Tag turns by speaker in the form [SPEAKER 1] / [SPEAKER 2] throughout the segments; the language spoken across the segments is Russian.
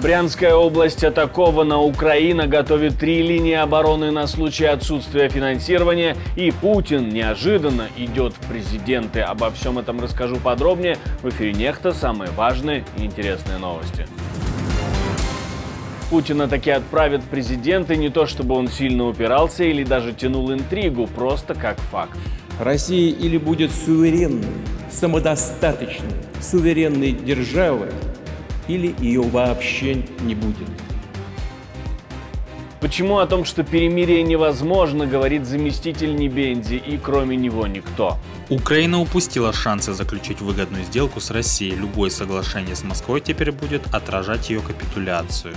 [SPEAKER 1] Брянская область атакована, Украина готовит 3 линии обороны на случай отсутствия финансирования, и Путин неожиданно идет в президенты. Обо всем этом расскажу подробнее в эфире «Нехта». Самые важные и интересные новости. Путина таки отправят в президенты, не то чтобы он сильно упирался или даже тянул интригу, просто как факт.
[SPEAKER 2] Россия или будет суверенной, самодостаточной, суверенной державой, или ее вообще не будет.
[SPEAKER 1] Почему о том, что перемирие невозможно, говорит заместитель Небензи, и кроме него никто?
[SPEAKER 3] Украина упустила шансы заключить выгодную сделку с Россией. Любое соглашение с Москвой теперь будет отражать ее капитуляцию.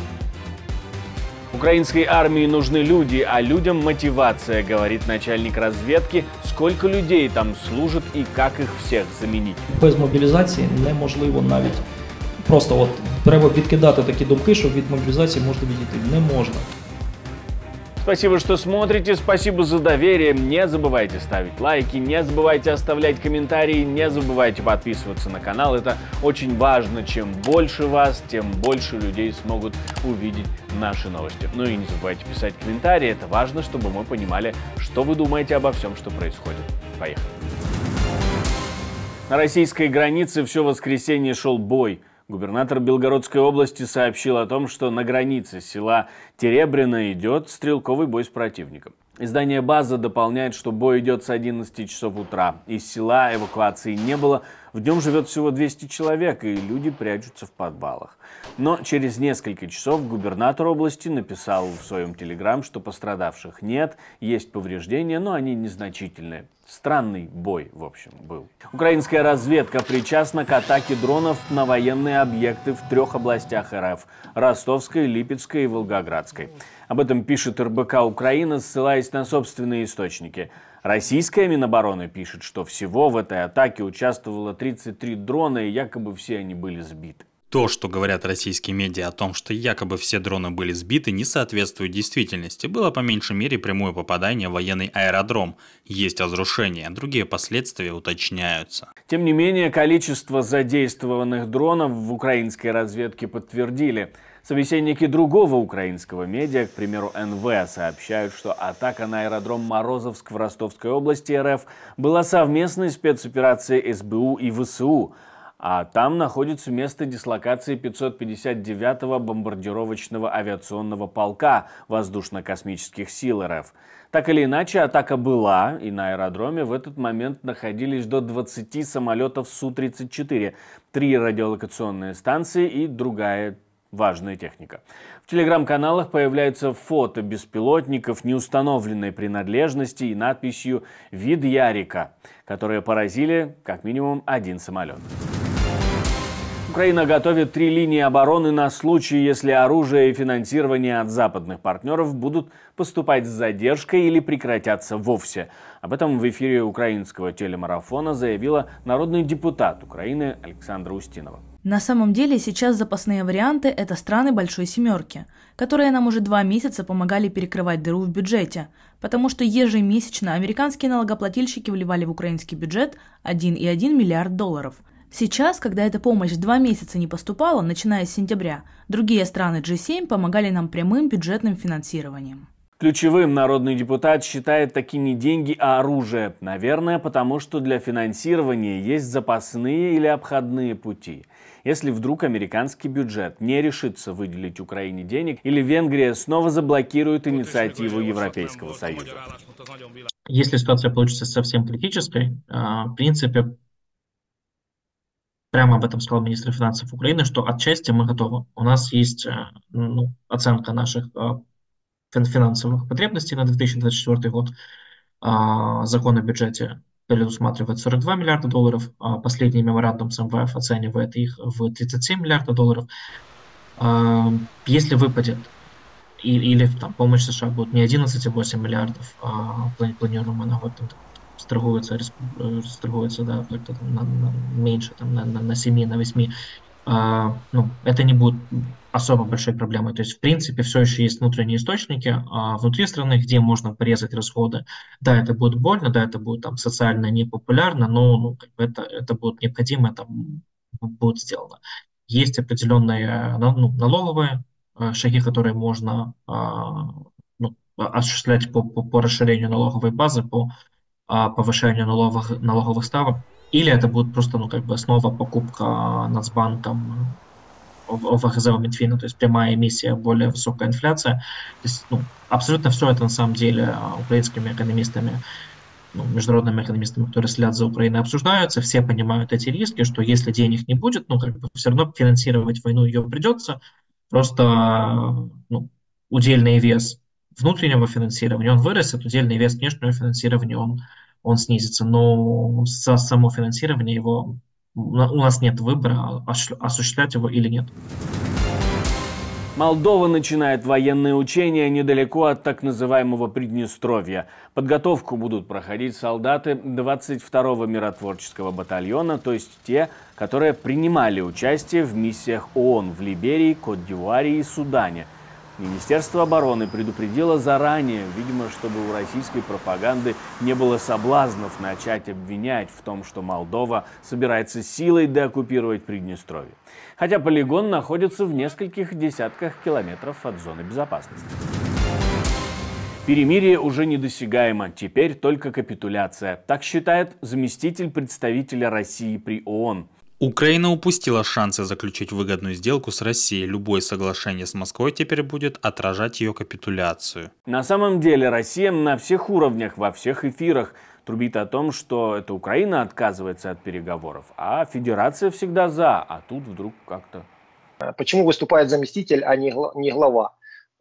[SPEAKER 1] Украинской армии нужны люди, а людям мотивация, говорит начальник разведки. Сколько людей там служит и как их всех заменить?
[SPEAKER 4] Без мобілізації неможливо навіть. Просто треба відкидати такі думки, що від мобілізації можна відійти. Не можна.
[SPEAKER 1] Спасибо, что смотрите, спасибо за доверие. Не забывайте ставить лайки, не забывайте оставлять комментарии, не забывайте подписываться на канал. Это очень важно. Чем больше вас, тем больше людей смогут увидеть наши новости. Ну и не забывайте писать комментарии. Это важно, чтобы мы понимали, что вы думаете обо всем, что происходит. Поехали. На российской границе все воскресенье шел бой. Губернатор Белгородской области сообщил о том, что на границе села Теребрино идет стрелковый бой с противником. Издание «База» дополняет, что бой идет с 11 часов утра. Из села эвакуации не было. В нем живет всего 200 человек, и люди прячутся в подвалах. Но через несколько часов губернатор области написал в своем телеграм, что пострадавших нет, есть повреждения, но они незначительные. Странный бой, в общем, был. Украинская разведка причастна к атаке дронов на военные объекты в 3 областях РФ – Ростовской, Липецкой и Волгоградской. Об этом пишет РБК Украина, ссылаясь на собственные источники. Российская Минобороны пишет, что всего в этой атаке участвовало 33 дрона, и якобы все они были сбиты.
[SPEAKER 3] То, что говорят российские медиа о том, что якобы все дроны были сбиты, не соответствует действительности. Было по меньшей мере прямое попадание в военный аэродром. Есть разрушения, другие последствия уточняются.
[SPEAKER 1] Тем не менее, количество задействованных дронов в украинской разведке подтвердили. Собеседники другого украинского медиа, к примеру НВ, сообщают, что атака на аэродром Морозовск в Ростовской области РФ была совместной спецоперацией СБУ и ВСУ, а там находится место дислокации 559-го бомбардировочного авиационного полка воздушно-космических сил РФ. Так или иначе, атака была, и на аэродроме в этот момент находились до 20 самолетов Су-34, 3 радиолокационные станции и другая важная техника. В телеграм-каналах появляются фото беспилотников неустановленной принадлежности и надписью «Вид Ярика», которые поразили как минимум 1 самолет. Украина готовит 3 линии обороны на случай, если оружие и финансирование от западных партнеров будут поступать с задержкой или прекратятся вовсе. Об этом в эфире украинского телемарафона заявила народный депутат Украины Александра Устинова.
[SPEAKER 5] На самом деле сейчас запасные варианты – это страны Большой Семерки, которые нам уже 2 месяца помогали перекрывать дыру в бюджете, потому что ежемесячно американские налогоплательщики вливали в украинский бюджет 1,1 миллиард долларов. Сейчас, когда эта помощь 2 месяца не поступала, начиная с сентября, другие страны G7 помогали нам прямым бюджетным финансированием.
[SPEAKER 1] Ключевым народный депутат считает таки не деньги, а оружие. Наверное, потому что для финансирования есть запасные или обходные пути. Если вдруг американский бюджет не решится выделить Украине денег, или Венгрия снова заблокирует инициативу Европейского Союза.
[SPEAKER 6] Если ситуация получится совсем критической, в принципе, прямо об этом сказал министр финансов Украины, что отчасти мы готовы. У нас есть оценка наших финансовых потребностей на 2024 год. Закон о бюджете предусматривает 42 миллиарда долларов, а последний меморандум с МВФ оценивает их в 37 миллиардов долларов. Если выпадет, или там, помощь США будет не 11,8 миллиардов, а планируем она сторгуется, да, меньше, там, на 7, на 8, это не будет особо большой проблемой. То есть, в принципе, все еще есть внутренние источники внутри страны, где можно порезать расходы. Да, это будет больно, да, это будет там социально непопулярно, но это будет необходимо, это будет сделано. есть определенные налоговые шаги, которые можно осуществлять по расширению налоговой базы, по повышению налоговых ставок, или это будет просто снова покупка Нацбанком ОФЗ у Минфина, то есть прямая эмиссия, более высокая инфляция. То есть, абсолютно все это на самом деле украинскими экономистами, международными экономистами, которые следят за Украиной, обсуждаются. Все понимают эти риски, что если денег не будет, все равно финансировать войну ее придется. Просто удельный вес внутреннего финансирования он вырастет, удельный вес внешнего финансирования он снизится. Но само финансирование его у нас нет выбора, осуществлять его или нет.
[SPEAKER 1] Молдова начинает военные учения недалеко от так называемого Приднестровья. Подготовку будут проходить солдаты 22-го миротворческого батальона, то есть те, которые принимали участие в миссиях ООН в Либерии, Кот-д'Ивуаре и Судане. Министерство обороны предупредило заранее, видимо, чтобы у российской пропаганды не было соблазнов начать обвинять в том, что Молдова собирается силой деоккупировать Приднестровье. Хотя полигон находится в нескольких десятках километров от зоны безопасности. Перемирие уже недосягаемо, теперь только капитуляция. Так считает заместитель представителя России при ООН.
[SPEAKER 3] Украина упустила шансы заключить выгодную сделку с Россией. Любое соглашение с Москвой теперь будет отражать ее капитуляцию.
[SPEAKER 1] На самом деле Россия на всех уровнях, во всех эфирах трубит о том, что это Украина отказывается от переговоров, а Федерация всегда за, а тут вдруг как-то...
[SPEAKER 7] Почему выступает заместитель, а не глава?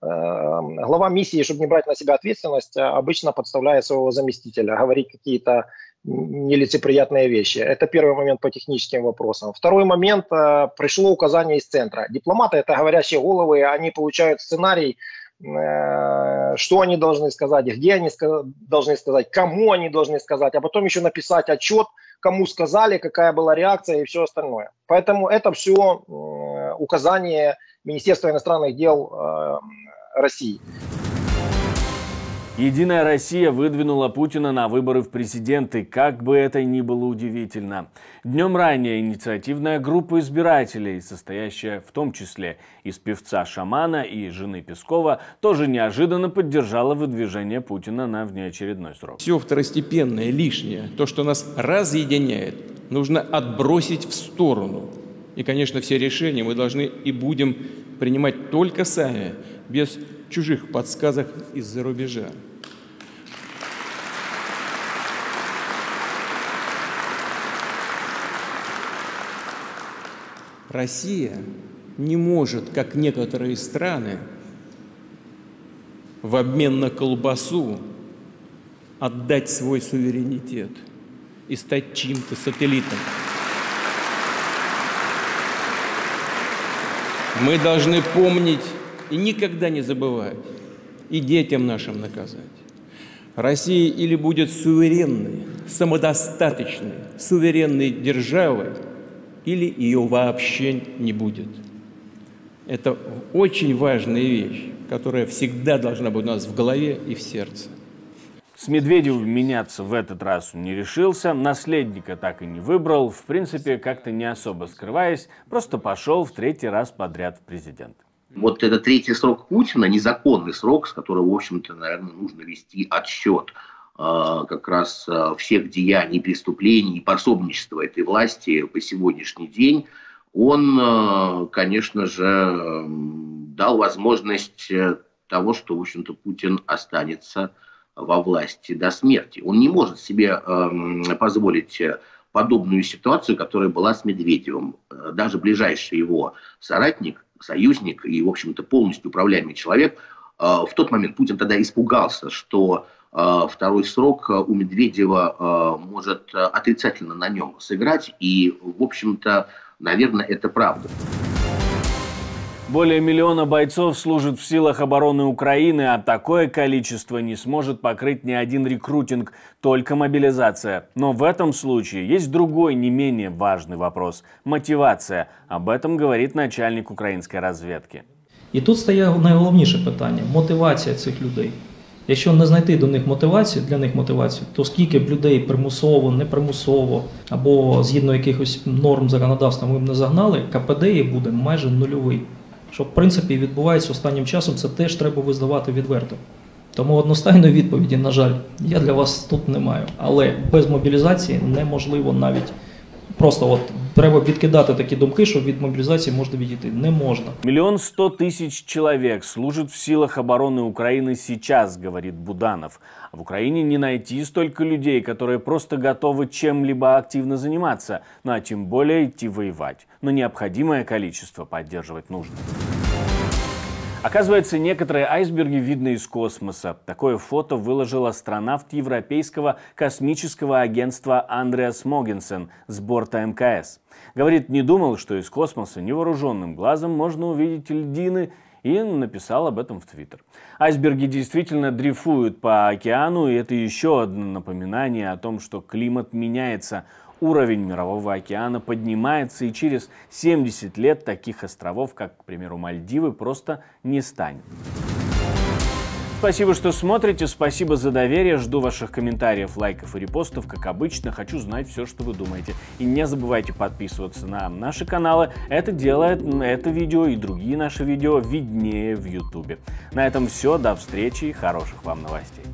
[SPEAKER 7] Глава миссии, чтобы не брать на себя ответственность, обычно подставляет своего заместителя, говорит какие-то нелицеприятные вещи. Это первый момент по техническим вопросам. Второй момент. Пришло указание из центра. Дипломаты — это говорящие головы, они получают сценарий, что они должны сказать, где они должны сказать, кому они должны сказать, а потом еще написать отчет, кому сказали, какая была реакция и все остальное. Поэтому это все указание Министерства иностранных дел России.
[SPEAKER 1] Единая Россия выдвинула Путина на выборы в президенты, как бы это ни было удивительно. Днем ранее инициативная группа избирателей, состоящая в том числе из певца Шамана и жены Пескова, тоже неожиданно поддержала выдвижение Путина на внеочередной срок.
[SPEAKER 2] Все второстепенное, лишнее, то, что нас разъединяет, нужно отбросить в сторону. И, конечно, все решения мы должны и будем принимать только сами, без чужих подсказок из-за рубежа. Россия не может, как некоторые страны, в обмен на колбасу отдать свой суверенитет и стать чьим-то сателлитом. Мы должны помнить и никогда не забывать, и детям нашим наказать. Россия или будет суверенной, самодостаточной, суверенной державой, или ее вообще не будет. Это очень важная вещь, которая всегда должна быть у нас в голове и в сердце.
[SPEAKER 1] С Медведевым меняться в этот раз он не решился, наследника так и не выбрал, в принципе, как-то не особо скрываясь, просто пошел в третий раз подряд в президенты.
[SPEAKER 8] Вот это третий срок Путина, незаконный срок, с которого, в общем-то, наверное, нужно вести отсчет как раз всех деяний, преступлений и пособничества этой власти по сегодняшний день, он, конечно же, дал возможность того, что, в общем-то, Путин останется во власти до смерти. Он не может себе позволить подобную ситуацию, которая была с Медведевым. Даже ближайший его соратник, союзник и, в общем-то, полностью управляемый человек, в тот момент Путин тогда испугался, что второй срок у Медведева может отрицательно на нем сыграть, и, в общем-то, наверное, это правда.
[SPEAKER 1] Более 1 миллиона бойцов служит в силах обороны Украины, а такое количество не сможет покрыть ни один рекрутинг, только мобилизация. Но в этом случае есть другой, не менее важный вопрос – мотивация. Об этом говорит начальник української розвідки.
[SPEAKER 4] І тут стає найголовніше питання – мотивація цих людей. Якщо не знайти до них мотивацію, для них мотивацію, то скільки б людей примусово, непримусово або згідно якихось норм законодавства ми б не загнали, КПД їх буде майже нульовий. Що в принципі відбувається останнім часом, це теж треба визнавати відверто. Тому одностайної відповіді, на жаль, я для вас тут не маю. Але без мобілізації неможливо навіть. Просто от треба відкидати такі думки, що від мобілізації можна відійти. Не можна.
[SPEAKER 1] 1 100 000 человек служат в силах обороны Украины сейчас, говорит Буданов. А в Украине не найти столько людей, которые просто готовы чем-либо активно заниматься, ну а тем более идти воевать. Но необходимое количество поддерживать нужно. Оказывается, некоторые айсберги видно из космоса. Такое фото выложил астронавт Европейского космического агентства Андреас Могенсен с борта МКС. Говорит, не думал, что из космоса невооруженным глазом можно увидеть льдины, и написал об этом в Твиттер. Айсберги действительно дрейфуют по океану, и это еще одно напоминание о том, что климат меняется. Уровень мирового океана поднимается, и через 70 лет таких островов, как, к примеру, Мальдивы, просто не станет. Спасибо, что смотрите, спасибо за доверие, жду ваших комментариев, лайков и репостов, как обычно, хочу знать все, что вы думаете. И не забывайте подписываться на наши каналы, это делает это видео и другие наши видео виднее в YouTube. На этом все, до встречи и хороших вам новостей.